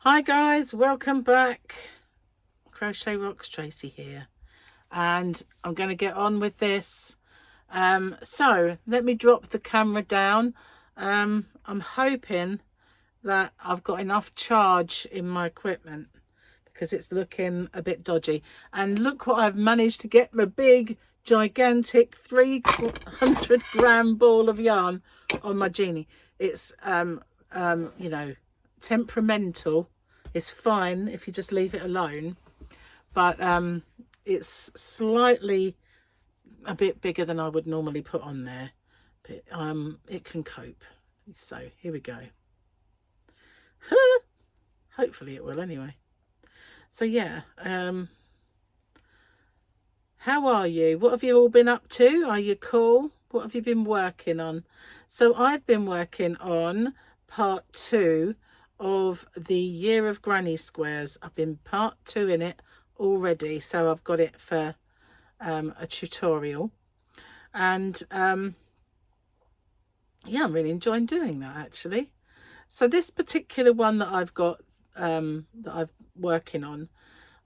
Hi guys, welcome back. Crochet Rocks Tracy here, and I'm going to get on with this. So let me drop the camera down. I'm hoping that I've got enough charge in my equipment because it's looking a bit dodgy. And look what I've managed to get, my big gigantic 300-gram ball of yarn on my genie. It's you know, temperamental. It's fine if you just leave it alone, but it's slightly a bit bigger than I would normally put on there, but it can cope. So here we go. Hopefully it will anyway. So yeah, how are you? What have you all been up to? Are you cool? What have you been working on? So I've been working on part 2 of the Year of Granny Squares. I've been part 2 in it already, so I've got it for a tutorial, and yeah, I'm really enjoying doing that actually. So this particular one that I've got that I'm working on,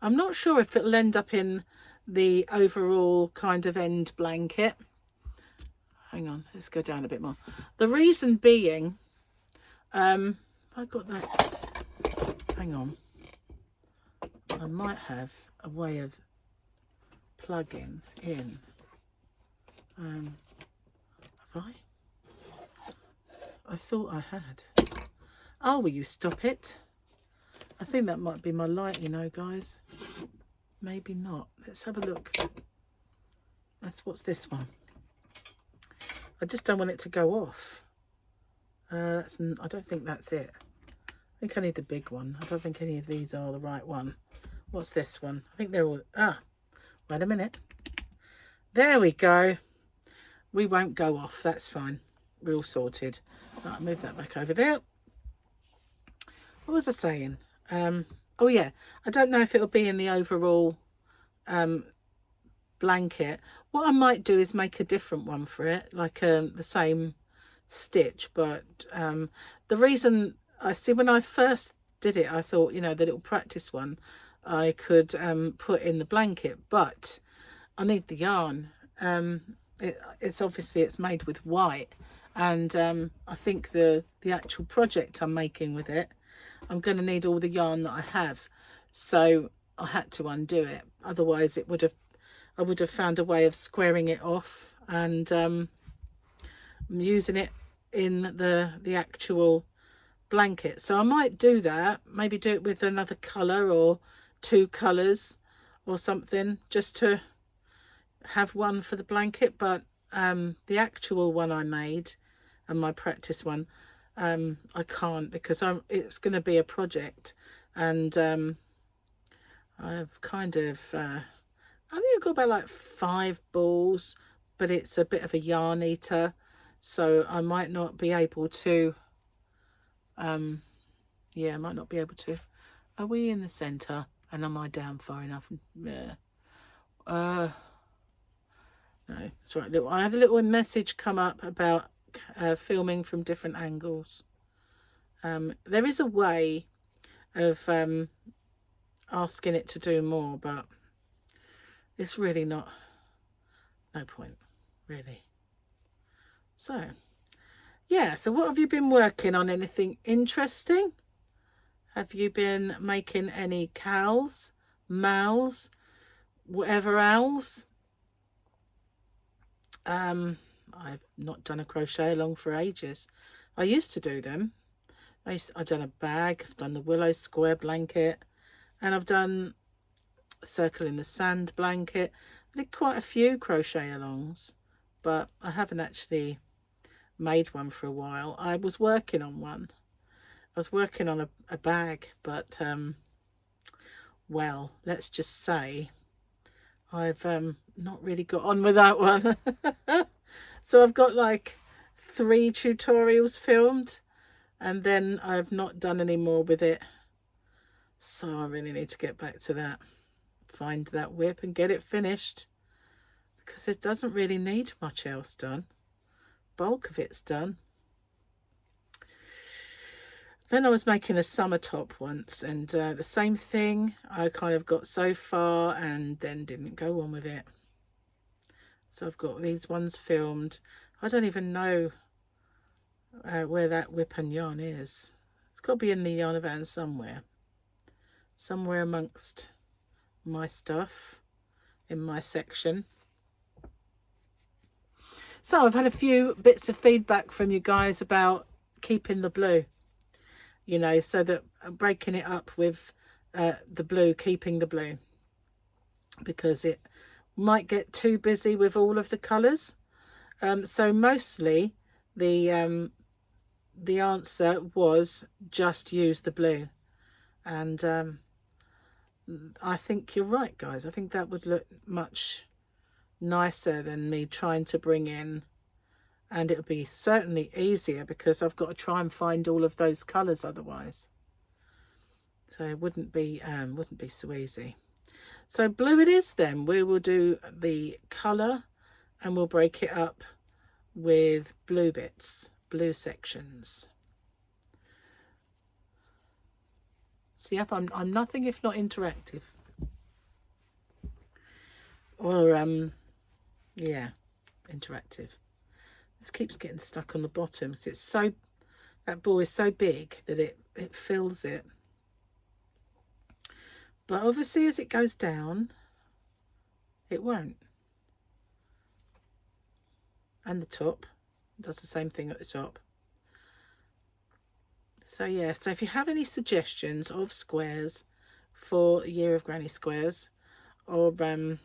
I'm not sure if it'll end up in the overall kind of end blanket. Hang on, let's go down a bit more. The reason being, I got that, hang on, I might have a way of plugging in, have I thought I had. Oh, will you stop it? I think that might be my light, you know, guys. Maybe not. Let's have a look. What's this one? I just don't want it to go off. I don't think that's it. I think I need the big one. I don't think any of these are the right one. What's this one? I think they're all... wait a minute. There we go. We won't go off. That's fine. We're all sorted. Right, move that back over there. What was I saying? Oh yeah, I don't know if it'll be in the overall blanket. What I might do is make a different one for it, like the same stitch, but the reason I see, when I first did it, I thought, you know, the little practice one I could put in the blanket, but I need the yarn. It's obviously it's made with white, and I think the actual project I'm making with it, I'm going to need all the yarn that I have, so I had to undo it. Otherwise I would have found a way of squaring it off and using it in the actual blanket. So I might do that, maybe do it with another colour or 2 colours or something, just to have one for the blanket. But the actual one I made and my practice one, I can't, because it's going to be a project, and I've kind of I think I've got about like 5 balls, but it's a bit of a yarn eater, so I might not be able to yeah, I might not be able to. Are we in the center, and am I down far enough? Yeah. No, it's right. I had a little message come up about filming from different angles. There is a way of asking it to do more, but it's really no point, really. So yeah, so what have you been working on? Anything interesting? Have you been making any cows, mows, whatever else? I've not done a crochet along for ages. I used to do them. I've done a bag, I've done the willow square blanket, and I've done a circle in the sand blanket. I did quite a few crochet alongs, but I haven't actually made one for a while. I was working on one. I was working on a bag, but well, let's just say I've not really got on with that one. So I've got like 3 tutorials filmed, and then I've not done any more with it. So I really need to get back to that, find that whip and get it finished, because it doesn't really need much else done. Bulk of it's done. Then I was making a summer top once, and the same thing. I kind of got so far and then didn't go on with it. So I've got these ones filmed. I don't even know where that whip and yarn is. It's got to be in the yarn van somewhere amongst my stuff in my section. So I've had a few bits of feedback from you guys about keeping the blue, you know, so that breaking it up with the blue, keeping the blue, because it might get too busy with all of the colours. So mostly the answer was just use the blue, and I think you're right, guys. I think that would look much nicer than me trying to bring in, and it would be certainly easier because I've got to try and find all of those colours otherwise. So it wouldn't be so easy. So blue it is then. We will do the colour and we'll break it up with blue bits, blue sections. See, yep, I'm nothing if not interactive. Or yeah, interactive. This keeps getting stuck on the bottom. So it's so, that ball is so big that it fills it. But obviously as it goes down, it won't. And the top does the same thing at the top. So yeah, so if you have any suggestions of squares for Year of Granny Squares, or then,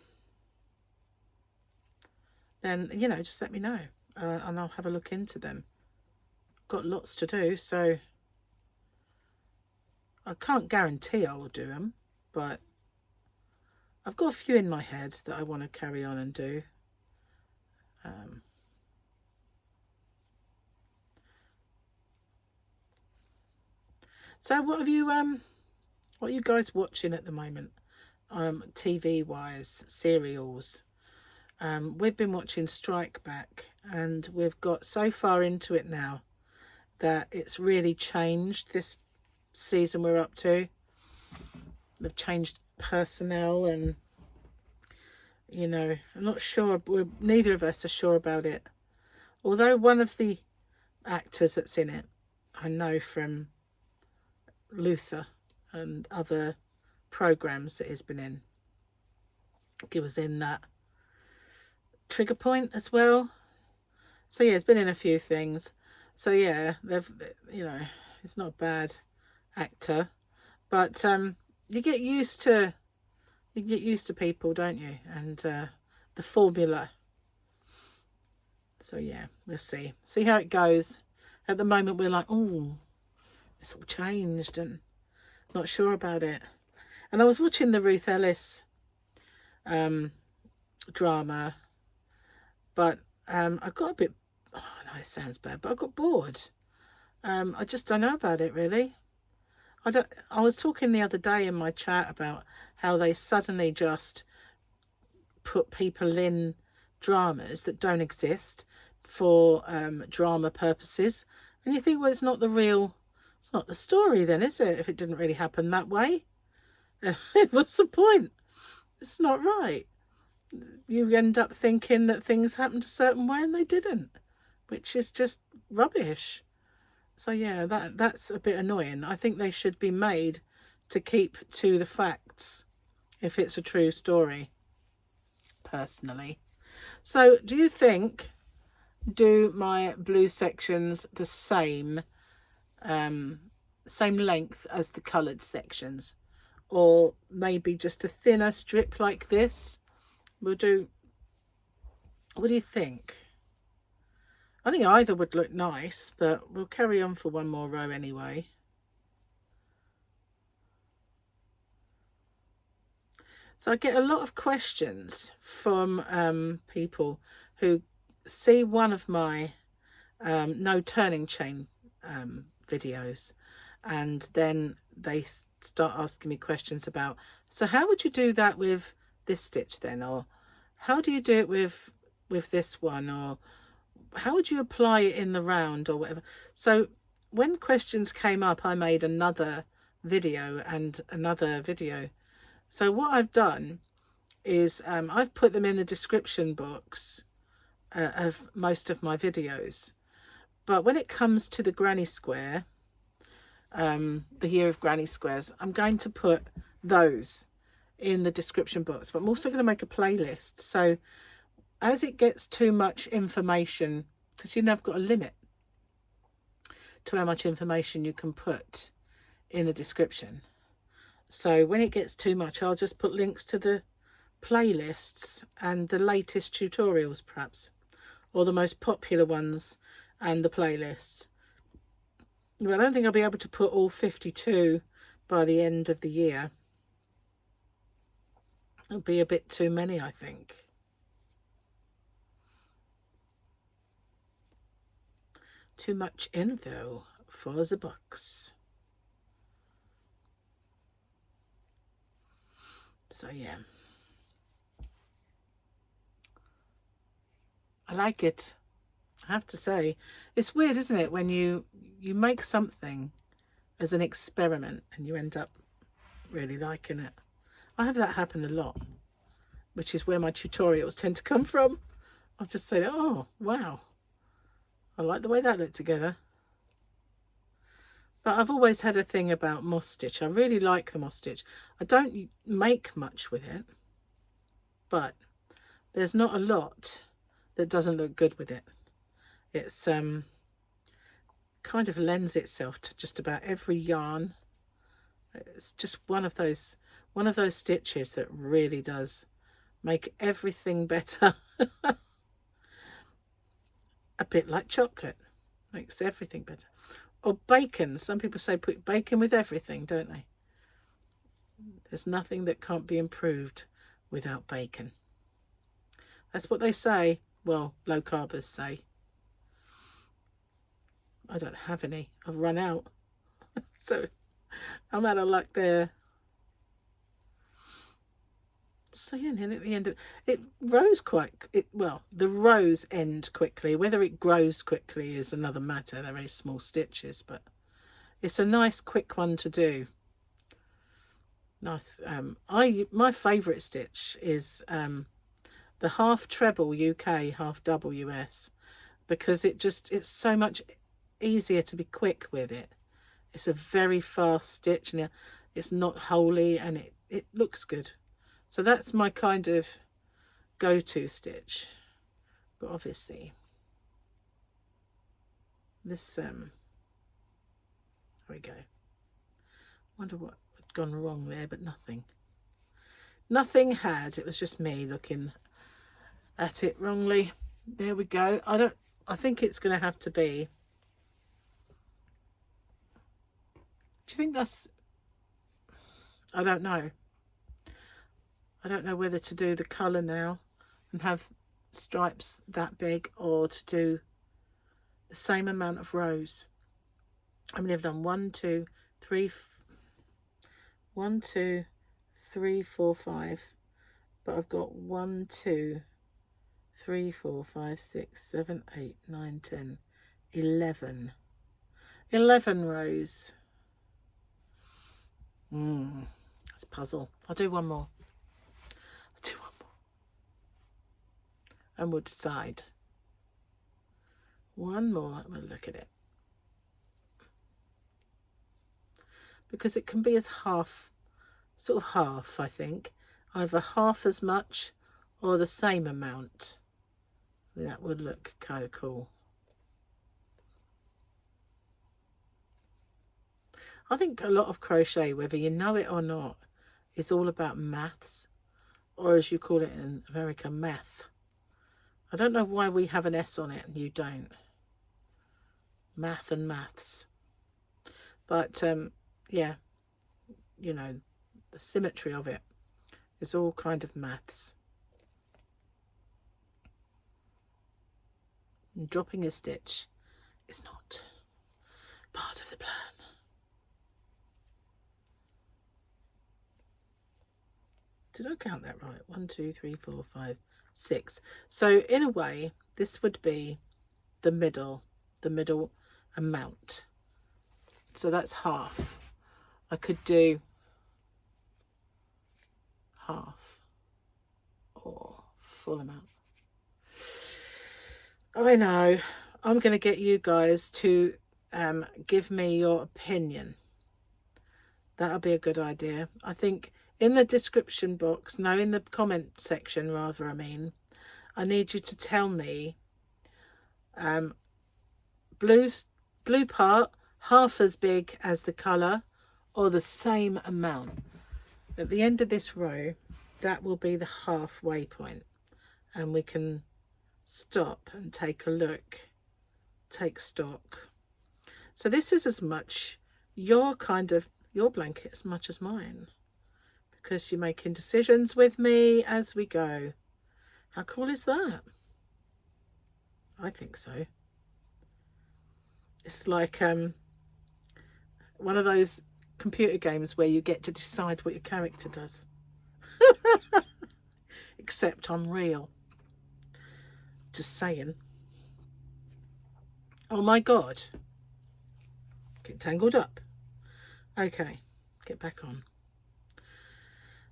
you know, just let me know and I'll have a look into them. Got lots to do, so I can't guarantee I will do them, but I've got a few in my head that I want to carry on and do. So what have you what are you guys watching at the moment, TV wise, serials? We've been watching Strike Back, and we've got so far into it now that it's really changed. This season we're up to, they've changed personnel, and you know, I'm not sure, neither of us are sure about it, although one of the actors that's in it I know from Luther and other programs that he's been in. He was in that Trigger Point as well. So yeah, he's been in a few things. So yeah, they've, you know, he's not a bad actor, but you get used to people, don't you? And the formula. So yeah, we'll see how it goes. At the moment we're like, oh, it's all changed and not sure about it. And I was watching the Ruth Ellis drama, but I got a bit, oh no, it sounds bad, but I got bored. I just don't know about it really. I was talking the other day in my chat about how they suddenly just put people in dramas that don't exist for drama purposes, and you think, well, it's not the story then, is it, if it didn't really happen that way? What's the point? It's not right. You end up thinking that things happened a certain way and they didn't, which is just rubbish. So yeah, that's a bit annoying. I think they should be made to keep to the facts if it's a true story, personally. So do you think, do my blue sections the same length as the coloured sections, or maybe just a thinner strip like this? We'll do, what do you think? I think either would look nice, but we'll carry on for one more row anyway. So I get a lot of questions from people who see one of my no turning chain videos, and then they start asking me questions about, so how would you do that with this stitch then, or how do you do it with this one, or how would you apply it in the round, or whatever. So when questions came up, I made another video and another video. So what I've done is I've put them in the description box of most of my videos. But when it comes to the granny square, the year of granny squares, I'm going to put those in the description box. But I'm also going to make a playlist. So as it gets too much information, because you know I've got a limit to how much information you can put in the description. So when it gets too much, I'll just put links to the playlists and the latest tutorials perhaps, or the most popular ones and the playlists. But I don't think I'll be able to put all 52 by the end of the year. It'll be a bit too many, I think. Too much info for the box. So yeah, I like it. I have to say, it's weird, isn't it, when you make something as an experiment and you end up really liking it. I have that happen a lot, which is where my tutorials tend to come from. I'll just say, oh wow, I like the way that looked together. But I've always had a thing about moss stitch. I really like the moss stitch. I don't make much with it, but there's not a lot that doesn't look good with it. It's kind of lends itself to just about every yarn. It's just one of those stitches that really does make everything better. A bit like chocolate, makes everything better. Or bacon. Some people say put bacon with everything, don't they? There's nothing that can't be improved without bacon. That's what they say. Well, low carbers say. I don't have any. I've run out. So I'm out of luck there. So yeah, and then at the end of it rows well, the rows end quickly. Whether it grows quickly is another matter. They're very small stitches, but it's a nice quick one to do. Nice. My favourite stitch is the half treble UK, half double US, because it's so much easier to be quick with it. It's a very fast stitch and it's not holey and it looks good. So that's my kind of go-to stitch. But obviously this there we go. Wonder what had gone wrong there, but nothing had. It was just me looking at it wrongly. There we go. I think it's going to have to be, do you think that's, I don't know whether to do the colour now and have stripes that big, or to do the same amount of rows. I mean, I've done 1 2 3 4 5, but I've got 1 2 3 4 5 6 7 8 9 10 11 rows. That's a puzzle. I'll do one more. And we'll decide. One more, we'll look at it. Because it can be as half, sort of half, I think. Either half as much or the same amount. That would look kind of cool. I think a lot of crochet, whether you know it or not, is all about maths, or as you call it in America, math. I don't know why we have an S on it and you don't. Math and maths. But yeah, you know, the symmetry of it is all kind of maths. And dropping a stitch is not part of the plan. Did I count that right? 1 2 3 4 5 6. So in a way, this would be the middle amount. So that's half. I could do half or full amount. I know. I'm going to get you guys to give me your opinion. That'll be a good idea. I think in the description box, no, in the comment section rather, I need you to tell me blue part half as big as the colour or the same amount. At the end of this row, that will be the halfway point, and we can stop and take a look, take stock. So this is as much your blanket as much as mine, because you're making decisions with me as we go. How cool is that? I think so. It's like one of those computer games where you get to decide what your character does. Except I'm real. Just saying. Oh my God. Get tangled up. Okay, get back on.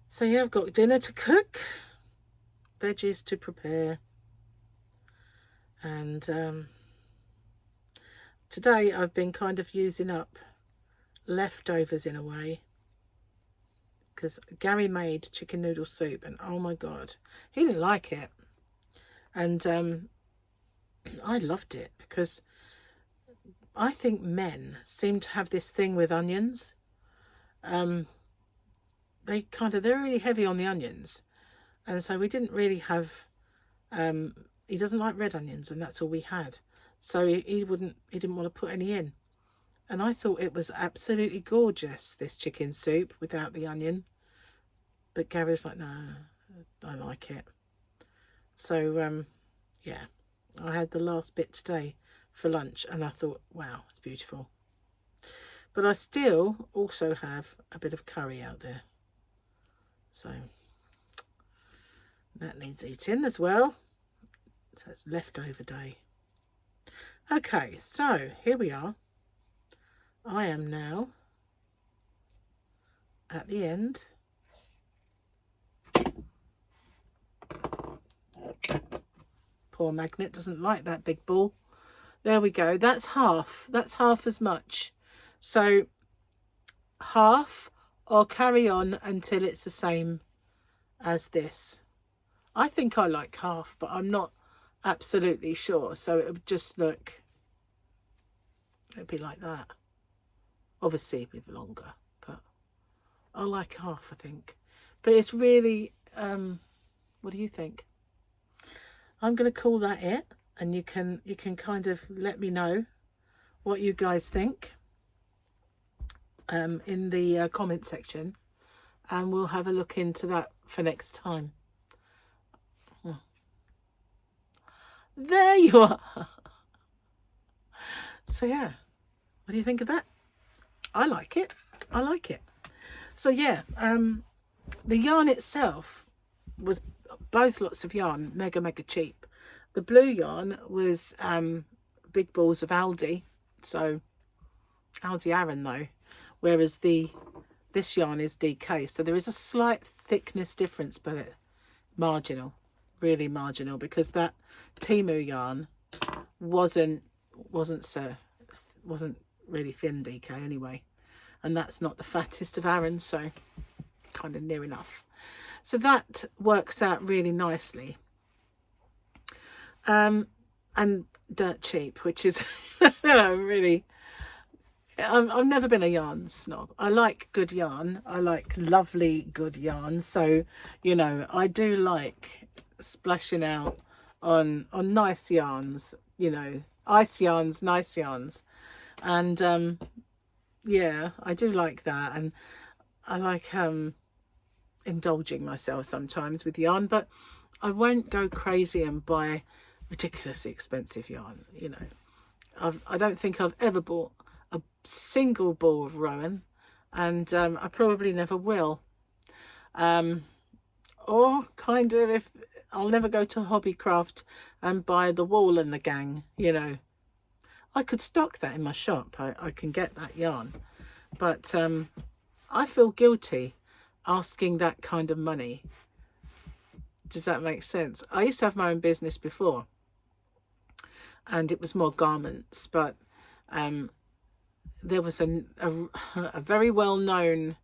So yeah, I've got dinner to cook, veggies to prepare, and today I've been kind of using up leftovers in a way, because Gary made chicken noodle soup, and oh my God, he didn't like it, and I loved it, because I think men seem to have this thing with onions. They're really heavy on the onions, and so we didn't really have he doesn't like red onions, and that's all we had, so he didn't want to put any in. And I thought it was absolutely gorgeous, this chicken soup without the onion, but Gary was like, no, I like it. So yeah, I had the last bit today for lunch, and I thought, wow, it's beautiful. But I still also have a bit of curry out there, so that needs eating as well. So it's leftover day. Okay, so here we are. I am now at the end. Poor magnet doesn't like that big ball. There we go. That's half as much. So half, or carry on until it's the same as this. I think I like half, but I'm not absolutely sure. So it would just look, it'd be like that. Obviously a bit longer, but I like half, I think. But it's really, what do you think? I'm going to call that it, and you can kind of let me know what you guys think in the comment section, and we'll have a look into that for next time. There you are. So yeah, what do you think of that? I like it. I like it. So yeah, the yarn itself was both lots of yarn, mega cheap. The blue yarn was big balls of Aldi, so Aldi Aran though, whereas this yarn is DK, so there is a slight thickness difference, but it marginal, really marginal, because that TEMU yarn wasn't really thin DK anyway, and that's not the fattest of Aran, so kind of near enough. So that works out really nicely, and dirt cheap, which is really, I've never been a yarn snob. I like good yarn. I like lovely good yarn. So, I do like splashing out on nice yarns, ice yarns, nice yarns. And yeah, I do like that. And I like indulging myself sometimes with yarn, but I won't go crazy and buy ridiculously expensive yarn. I don't think I've ever bought a single ball of Rowan, and I probably never will. Or kind of, if I'll never go to Hobbycraft and buy the Wall and the Gang, I could stock that in my shop. I can get that yarn, but I feel guilty asking that kind of money. Does that make sense? I used to have my own business before, and it was more garments, but there was a very well-known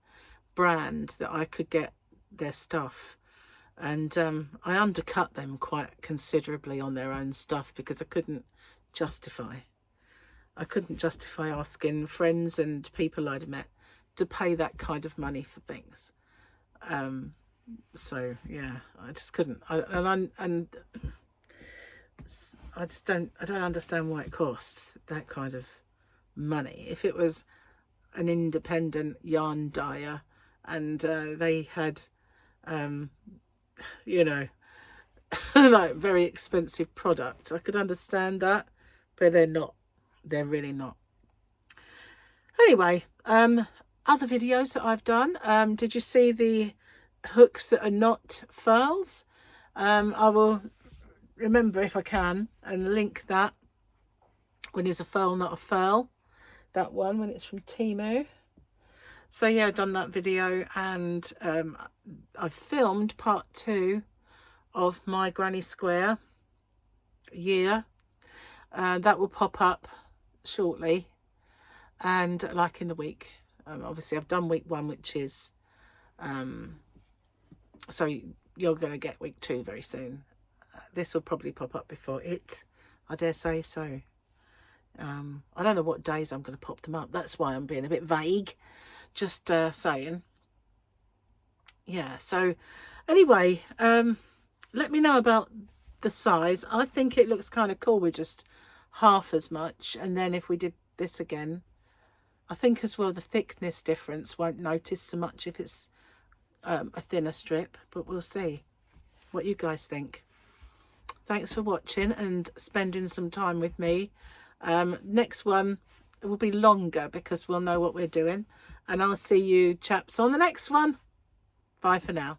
brand that I could get their stuff, and I undercut them quite considerably on their own stuff because I couldn't justify asking friends and people I'd met to pay that kind of money for things. So yeah, I just couldn't. I don't understand why it costs that kind of money. If it was an independent yarn dyer and they had you know, like very expensive product, I could understand that, but they're not. They're really not. Anyway, other videos that I've done, did you see the hooks that are not furls? I will remember if I can and link that when it's a furl not a furl, that one when it's from TEMU. So yeah, I've done that video, and I've filmed part 2 of my granny square year. That will pop up shortly, and like in the week. Obviously I've done week 1, which is so you're going to get week 2 very soon. This will probably pop up before it, I dare say. So I don't know what days I'm going to pop them up. That's why I'm being a bit vague, just saying. Yeah, so anyway, let me know about the size. I think it looks kind of cool with just half as much, and then if we did this again, I think as well the thickness difference won't notice so much if it's a thinner strip, but we'll see what you guys think. Thanks for watching and spending some time with me. Next one will be longer because we'll know what we're doing, and I'll see you chaps on the next one. Bye for now.